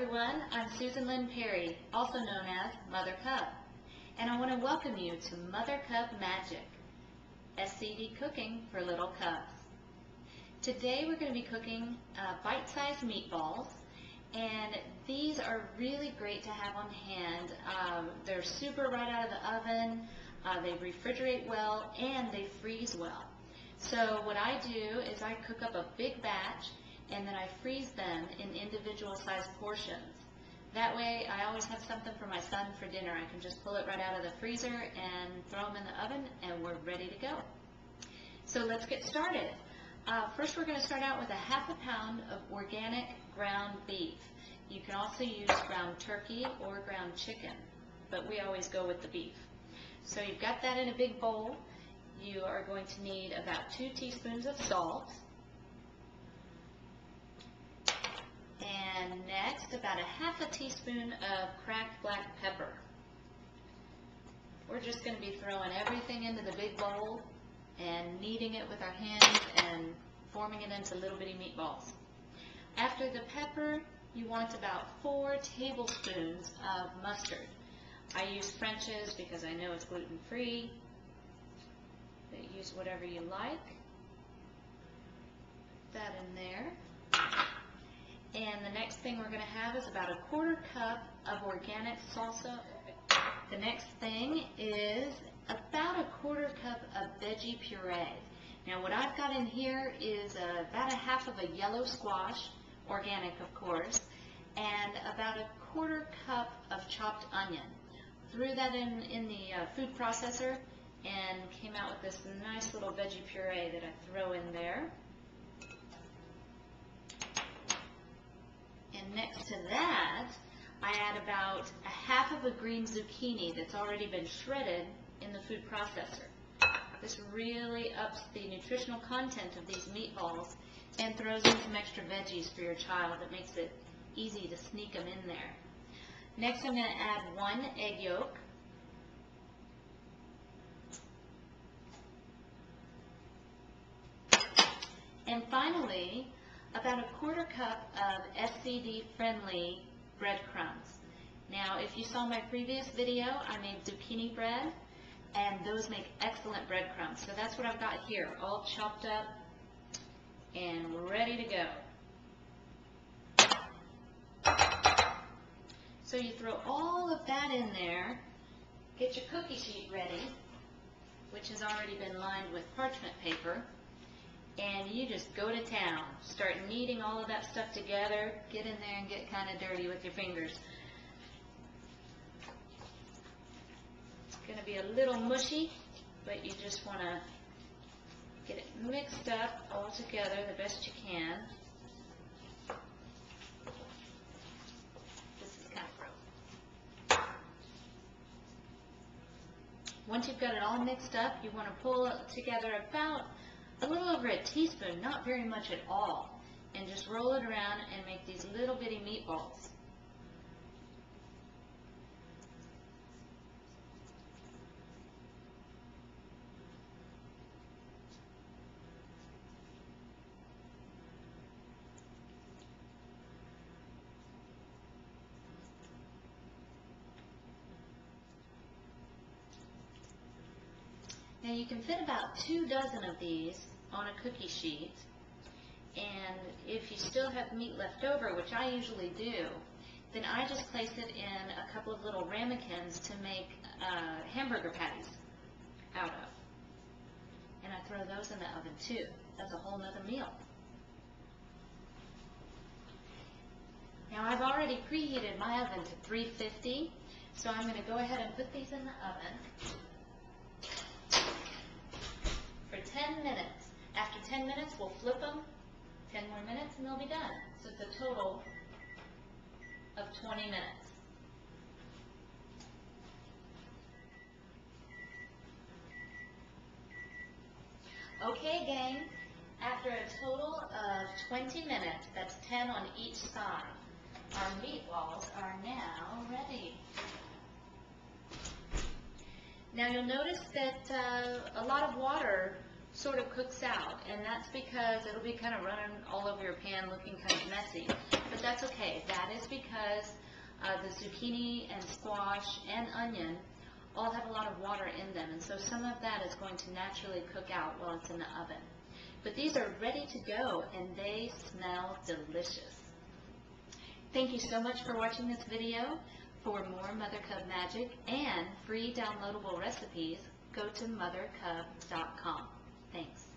everyone, I'm Susan Lynn Perry, also known as Mother Cup, and I want to welcome you to Mother Cup Magic, SCD cooking for little cups. Today we're going to be cooking bite-sized meatballs, and these are really great to have on hand. They're super right out of the oven, they refrigerate well, and they freeze well. So what I do is I cook up a big batch and then I freeze them in individual sized portions. That way I always have something for my son for dinner. I can just pull it right out of the freezer and throw them in the oven and we're ready to go. So let's get started. First we're going to start out with a ½ pound of organic ground beef. You can also use ground turkey or ground chicken, but we always go with the beef. So you've got that in a big bowl. You are going to need about 2 teaspoons of salt. And next, about a ½ teaspoon of cracked black pepper. We're just going to be throwing everything into the big bowl and kneading it with our hands and forming it into little bitty meatballs. After the pepper, you want about 4 tablespoons of mustard. I use French's because I know it's gluten-free, but use whatever you like. Put that in there. And the next thing we're going to have is about a ¼ cup of organic salsa. The next thing is about a ¼ cup of veggie puree. Now what I've got in here is about a half of a yellow squash, organic of course, and about a ¼ cup of chopped onion. Threw that in the food processor and came out with this nice little veggie puree that I throw in there. And next to that, I add about a half of a green zucchini that's already been shredded in the food processor. This really ups the nutritional content of these meatballs and throws in some extra veggies for your child. It makes it easy to sneak them in there. Next, I'm going to add 1 egg yolk. And finally, about a ¼ cup of SCD-friendly breadcrumbs. Now, if you saw my previous video, I made zucchini bread, and those make excellent breadcrumbs. So that's what I've got here, all chopped up and ready to go. So you throw all of that in there, get your cookie sheet ready, which has already been lined with parchment paper, and you just go to town. Start kneading all of that stuff together. Get in there and get kind of dirty with your fingers. It's going to be a little mushy, but you just want to get it mixed up all together the best you can. This is kind of gross. Once you've got it all mixed up, you want to pull it together about a little over a teaspoon, not very much at all, and just roll it around and make these little bitty meatballs. Now you can fit about 2 dozen of these on a cookie sheet, and if you still have meat left over, which I usually do, then I just place it in a couple of little ramekins to make hamburger patties out of. And I throw those in the oven too. That's a whole nother meal. Now I've already preheated my oven to 350, so I'm going to go ahead and put these in the oven for 10 minutes. After 10 minutes, we'll flip them, 10 more minutes, and they'll be done. So it's a total of 20 minutes. Okay, gang, after a total of 20 minutes, that's 10 on each side, our meatballs are now ready. Now you'll notice that a lot of water sort of cooks out, and that's because it'll be kind of running all over your pan looking kind of messy. But that's okay. That is because the zucchini and squash and onion all have a lot of water in them, and so some of that is going to naturally cook out while it's in the oven. But these are ready to go, and they smell delicious. Thank you so much for watching this video. For more Mother Cub magic and free downloadable recipes, go to mothercub.com. Thanks.